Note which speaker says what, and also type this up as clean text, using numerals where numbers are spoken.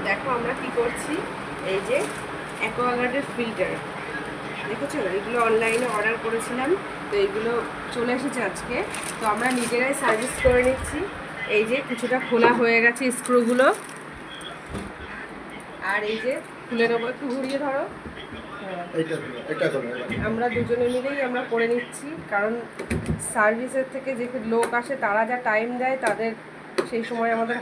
Speaker 1: দেখো আমরা কি করছি, এই যে অ্যাকোয়াগার্ডের ফিল্টার দেখেছো, এগুলো অনলাইনে অর্ডার করেছিলাম, তো এইগুলো চলে এসেছে আজকে। তো আমরা নিজেরাই সার্ভিস করে নিচ্ছি। এই যে কিছুটা খোলা হয়ে গেছে স্ক্রুগুলো, আর এই যে খুলে নেবো, একটু ঘুরিয়ে ধরো। আমরা দুজনে মিলেই আমরা করে নিচ্ছি, কারণ সার্ভিসের থেকে যে লোক আসে তারা যা টাইম দেয় তাদের সেই সময় আমাদের